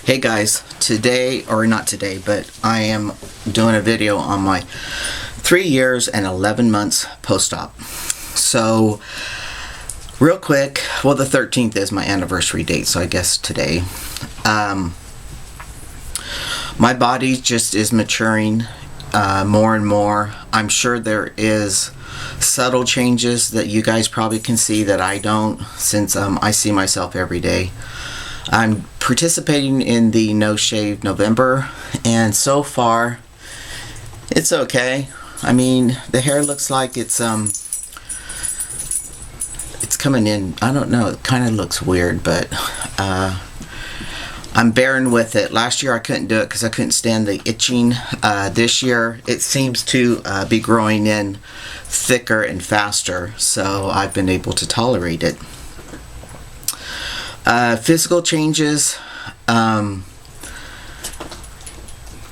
Hey guys, today, or not today, but I am doing a video on my 3 years and 11 months post-op. So, real quick, well, the 13th is my anniversary date, so I guess today. My body just is maturing more and more. I'm sure there is subtle changes that you guys probably can see that I don't, since I see myself every day. I'm participating in the No Shave November, and so far it's okay. I mean, the hair looks like it's coming in. I don't know, it kind of looks weird, but I'm bearing with it. Last year I couldn't do it because I couldn't stand the itching. This year it seems to be growing in thicker and faster, so I've been able to tolerate it. Physical changes. I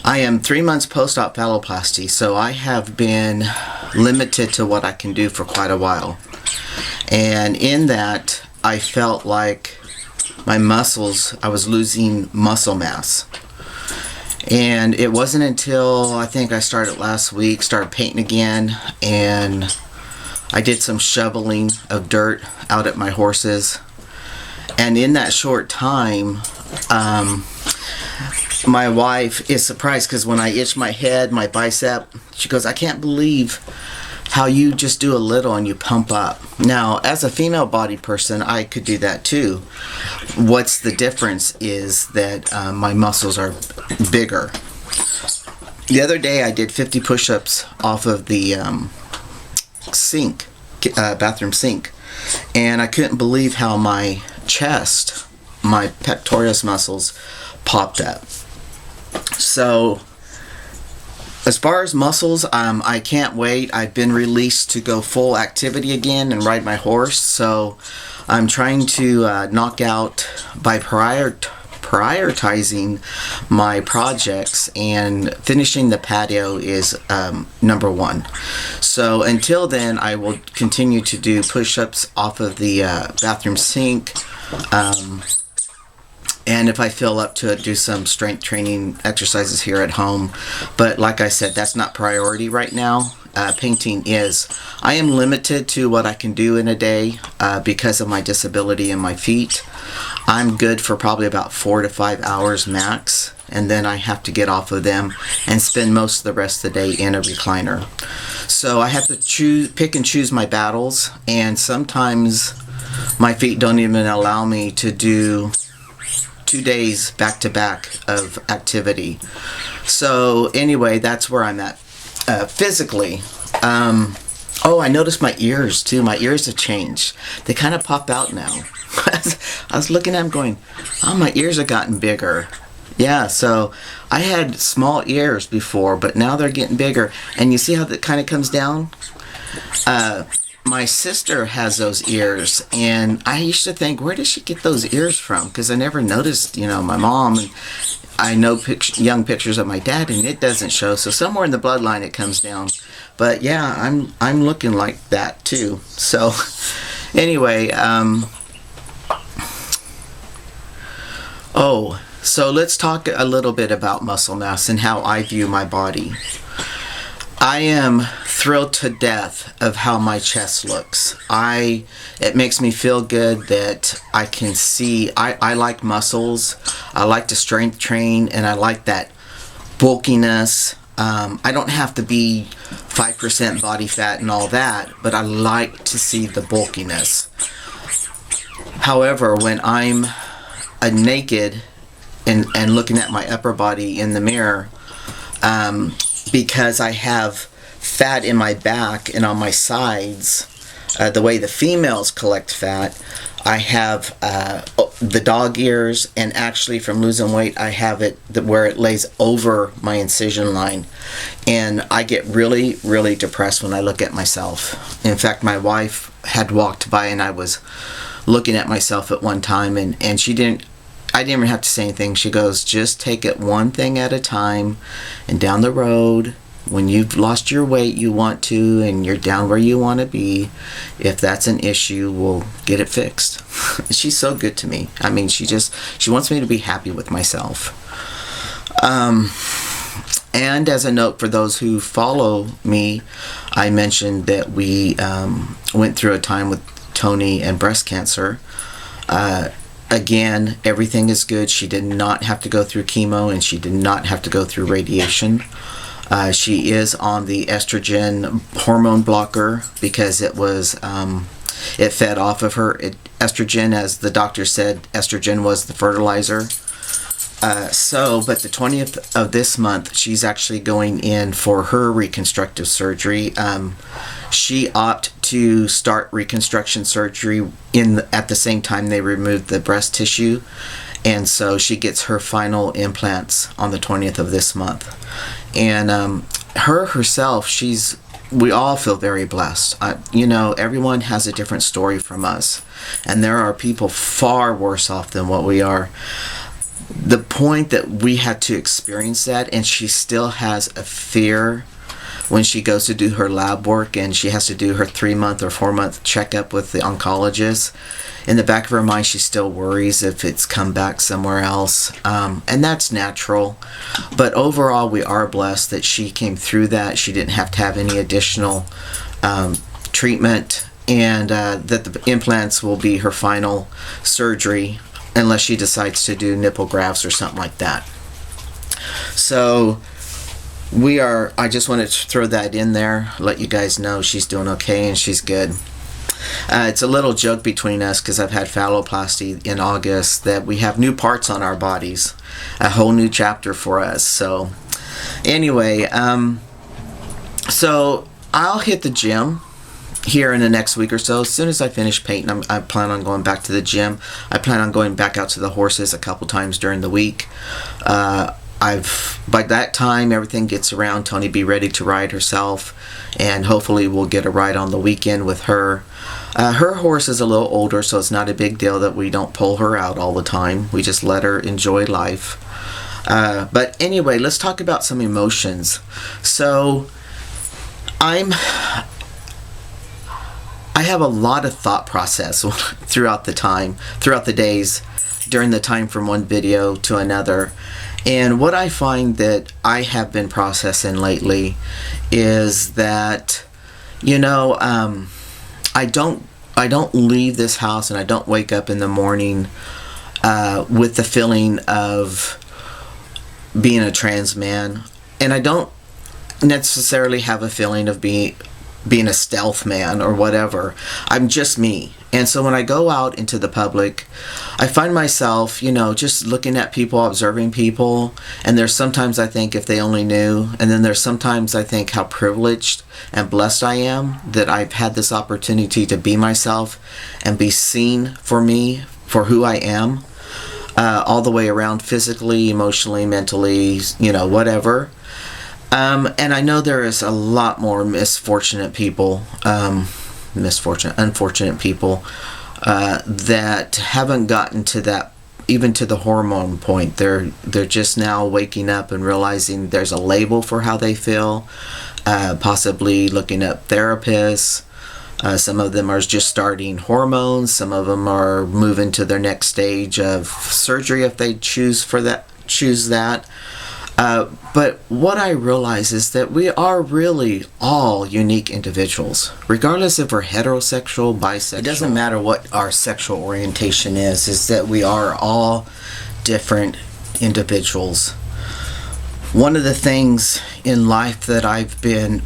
am 3 months post-op phalloplasty, so I have been limited to what I can do for quite a while. And in that, I felt like my muscles, I was losing muscle mass. And it wasn't until I think I started last week, started painting again, and I did some shoveling of dirt out at my horses. And in that short time, my wife is surprised because when I itch my head, my bicep, she goes, "I can't believe how you just do a little and you pump up." Now, as a female body person, I could do that too. What's the difference is that my muscles are bigger. The other day, I did 50 push-ups off of the sink, bathroom sink, and I couldn't believe how my chest, my pectoralis muscles popped up. So as far as muscles, I can't wait. I've been released to go full activity again and ride my horse, so I'm trying to knock out by prioritizing my projects, and finishing the patio is number one. So until then, I will continue to do push-ups off of the bathroom sink, and if I feel up to it, do some strength training exercises here at home. But like I said, that's not priority right now. Painting is. I am limited to what I can do in a day because of my disability in my feet. I'm good for probably about 4 to 5 hours max, and then I have to get off of them and spend most of the rest of the day in a recliner. So I have to pick and choose my battles, and sometimes my feet don't even allow me to do 2 days back to back of activity. So anyway, that's where I'm at physically. Oh, I noticed my ears too. My ears have changed. They kind of pop out now. I was looking at them going, oh, my ears have gotten bigger. Yeah, so I had small ears before, but now they're getting bigger. And you see how that kind of comes down? My sister has those ears, and I used to think, where does she get those ears from? Because I never noticed, my mom, and I know young pictures of my dad, and it doesn't show. So somewhere in the bloodline it comes down. But yeah, I'm looking like that too. So anyway, so let's talk a little bit about muscle mass and how I view my body. I am thrilled to death of how my chest looks. It makes me feel good that I can see. I like muscles. I like to strength train, and I like that bulkiness. I don't have to be 5% body fat and all that, but I like to see the bulkiness. However, when I'm naked and looking at my upper body in the mirror, because I have fat in my back and on my sides, the way the females collect fat, I have the dog ears, and actually from losing weight, I have it where it lays over my incision line, and I get really, really depressed when I look at myself. In fact, my wife had walked by, and I was looking at myself at one time, and I didn't even have to say anything. She goes, just take it one thing at a time, and down the road, When you've lost your weight you want to, and you're down where you want to be, if that's an issue, we'll get it fixed. She's so good to me. I mean, she wants me to be happy with myself. And as a note for those who follow me, I mentioned that we went through a time with Tony and breast cancer. Again, everything is good. She did not have to go through chemo, and she did not have to go through radiation. She is on the estrogen hormone blocker because it fed off of her. Estrogen, as the doctor said, estrogen was the fertilizer. But the 20th of this month, she's actually going in for her reconstructive surgery. She opted to start reconstruction surgery at the same time they removed the breast tissue. And so she gets her final implants on the 20th of this month. And herself, we all feel very blessed. Everyone has a different story from us. And there are people far worse off than what we are. The point that we had to experience that, and she still has a fear when she goes to do her lab work and she has to do her 3-month or 4-month checkup with the oncologist. In the back of her mind, she still worries if it's come back somewhere else. And that's natural. But overall, we are blessed that she came through that. She didn't have to have any additional treatment, and that the implants will be her final surgery unless she decides to do nipple grafts or something like that. So I just wanted to throw that in there, let you guys know she's doing okay and she's good. It's a little joke between us because I've had phalloplasty in August that we have new parts on our bodies, a whole new chapter for us. So anyway, so I'll hit the gym here in the next week or so. As soon as I finish painting, I plan on going back to the gym. I plan on going back out to the horses a couple times during the week. By that time everything gets around, Tony be ready to ride herself, and hopefully we'll get a ride on the weekend with her. Her horse is a little older, so it's not a big deal that we don't pull her out all the time. We just let her enjoy life. But anyway, let's talk about some emotions. So I have a lot of thought process throughout the days, during the time from one video to another. And what I find that I have been processing lately is that, I don't leave this house, and I don't wake up in the morning with the feeling of being a trans man. And I don't necessarily have a feeling of being a stealth man or whatever. I'm just me. And so when I go out into the public, I find myself, just looking at people, observing people. And there's sometimes I think if they only knew. And then there's sometimes I think how privileged and blessed I am that I've had this opportunity to be myself and be seen for me, for who I am, all the way around, physically, emotionally, mentally, whatever. And I know there is a lot more unfortunate people that haven't gotten to that, even to the hormone point. They're just now waking up and realizing there's a label for how they feel, possibly looking up therapists. Some of them are just starting hormones. Some of them are moving to their next stage of surgery if they choose that. But what I realize is that we are really all unique individuals, regardless if we're heterosexual, bisexual. It doesn't matter what our sexual orientation is that we are all different individuals. One of the things in life that I've been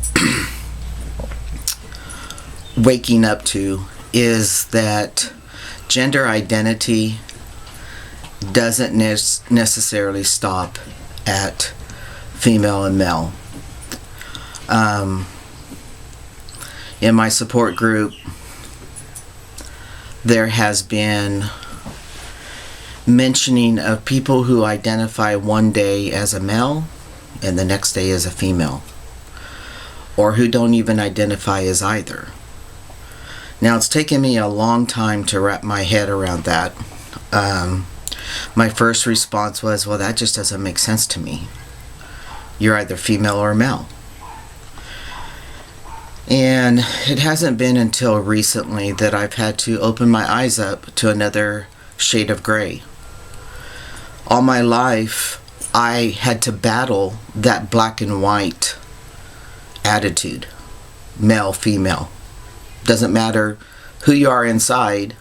waking up to is that gender identity doesn't necessarily stop at female and male. In my support group, there has been mentioning of people who identify one day as a male and the next day as a female, or who don't even identify as either. Now, it's taken me a long time to wrap my head around that. My first response was, well, that just doesn't make sense to me. You're either female or male. And it hasn't been until recently that I've had to open my eyes up to another shade of gray. All my life, I had to battle that black and white attitude, male, female. Doesn't matter who you are inside,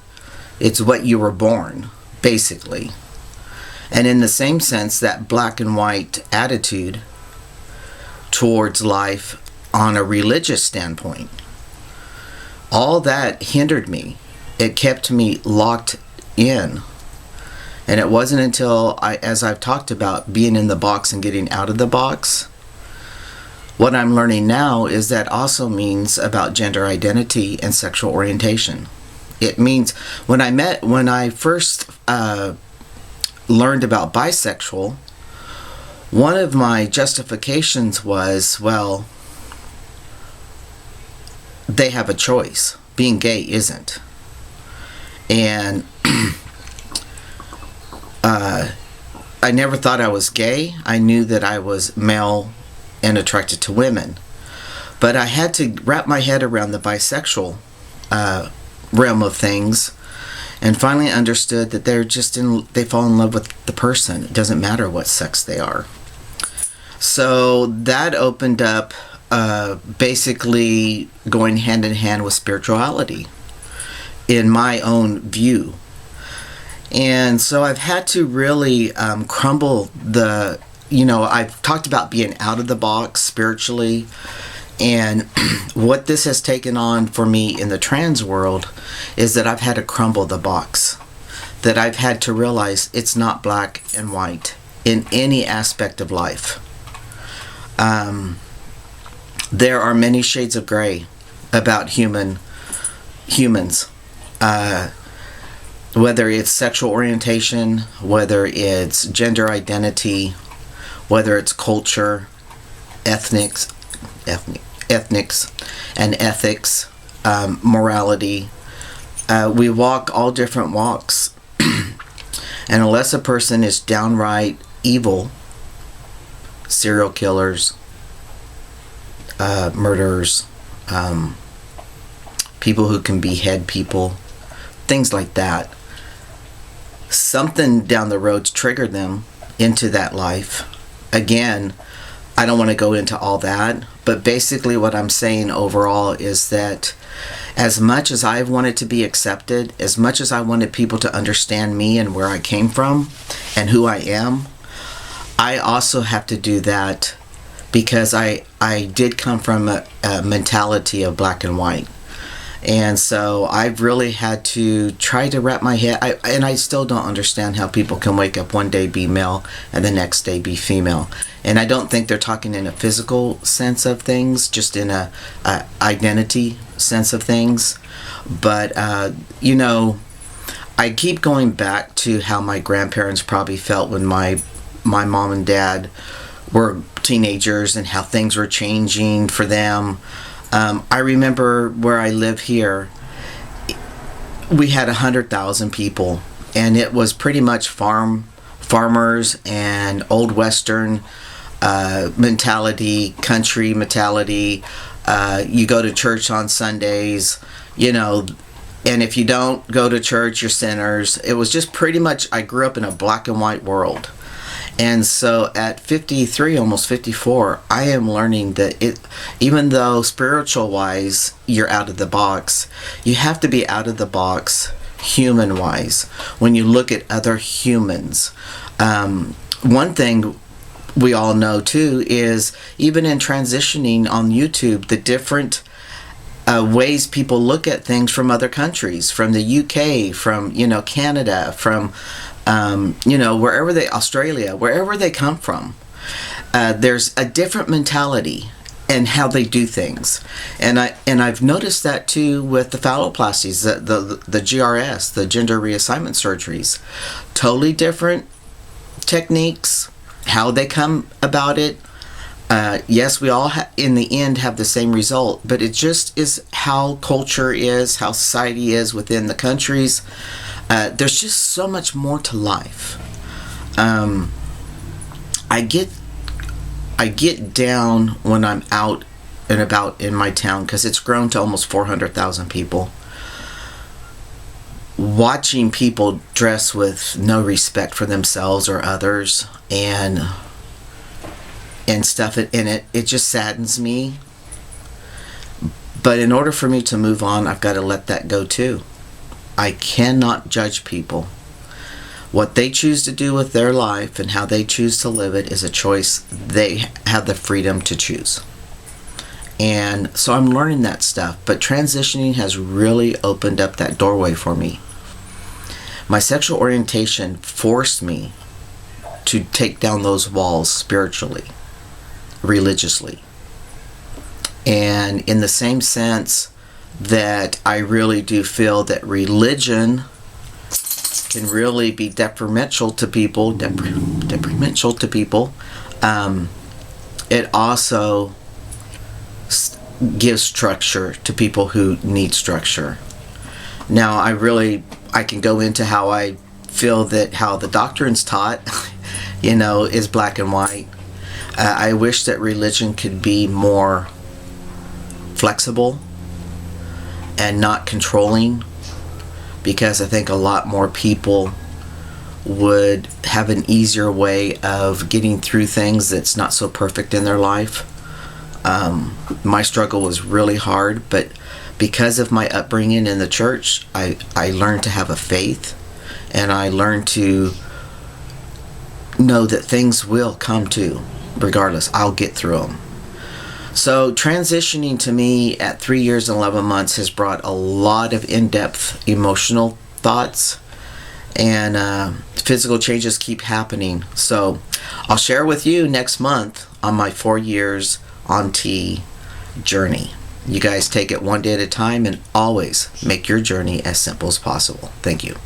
it's what you were born, basically. And in the same sense, that black and white attitude towards life on a religious standpoint, all that hindered me. It kept me locked in. And it wasn't until as I've talked about, being in the box and getting out of the box, what I'm learning now is that also means about gender identity and sexual orientation. It means when I first learned about bisexual, one of my justifications was, well, they have a choice. Being gay isn't. And I never thought I was gay. I knew that I was male and attracted to women. But I had to wrap my head around the bisexual realm of things, and finally understood that they fall in love with the person. It doesn't matter what sex they are. So that opened up basically going hand in hand with spirituality in my own view. And so I've had to really crumble I've talked about being out of the box spiritually, and what this has taken on for me in the trans world is that I've had to crumble the box, that I've had to realize it's not black and white in any aspect of life. There are many shades of gray about humans, whether it's sexual orientation, whether it's gender identity, whether it's culture, ethnics and ethics, morality. We walk all different walks. And unless a person is downright evil, serial killers, murderers, people who can behead people, things like that, something down the road triggered them into that life. Again, I don't want to go into all that, but basically what I'm saying overall is that as much as I wanted to be accepted, as much as I wanted people to understand me and where I came from and who I am, I also have to do that because I did come from a mentality of black and white. And so I've really had to try to wrap my head, and I still don't understand how people can wake up one day be male and the next day be female. And I don't think they're talking in a physical sense of things, just in a identity sense of things. But, I keep going back to how my grandparents probably felt when my mom and dad were teenagers and how things were changing for them. I remember where I live here, we had 100,000 people, and it was pretty much farmers and old Western mentality, country mentality. You go to church on Sundays, and if you don't go to church, you're sinners. It was just pretty much, I grew up in a black and white world. And so at 53, almost 54, I am learning that even though spiritual wise you're out of the box, you have to be out of the box human wise when you look at other humans. One thing we all know too is even in transitioning on YouTube, the different ways people look at things from other countries, from the UK, from Canada, from Australia, wherever they come from, there's a different mentality and how they do things, and I've noticed that too with the phalloplasties, the GRS, the gender reassignment surgeries, totally different techniques, how they come about it. Yes, we all in the end have the same result, but it just is how culture is, how society is within the countries. There's just so much more to life. I get down when I'm out and about in my town, because it's grown to almost 400,000 people, watching people dress with no respect for themselves or others and stuff in it, it just saddens me. But in order for me to move on, I've got to let that go too. I cannot judge people. What they choose to do with their life and how they choose to live it is a choice they have the freedom to choose. And so I'm learning that stuff, but transitioning has really opened up that doorway for me. My sexual orientation forced me to take down those walls spiritually, religiously. And in the same sense that I really do feel that religion can really be detrimental to people, it also gives structure to people who need structure. Now, I can go into how I feel that how the doctrine's taught, is black and white. I wish that religion could be more flexible and not controlling, because I think a lot more people would have an easier way of getting through things that's not so perfect in their life. My struggle was really hard, but because of my upbringing in the church, I learned to have a faith, and I learned to know that things will come to, regardless. I'll get through them. So transitioning to me at 3 years and 11 months has brought a lot of in-depth emotional thoughts, and physical changes keep happening. So I'll share with you next month on my 4 years on T journey. You guys take it one day at a time, and always make your journey as simple as possible. Thank you.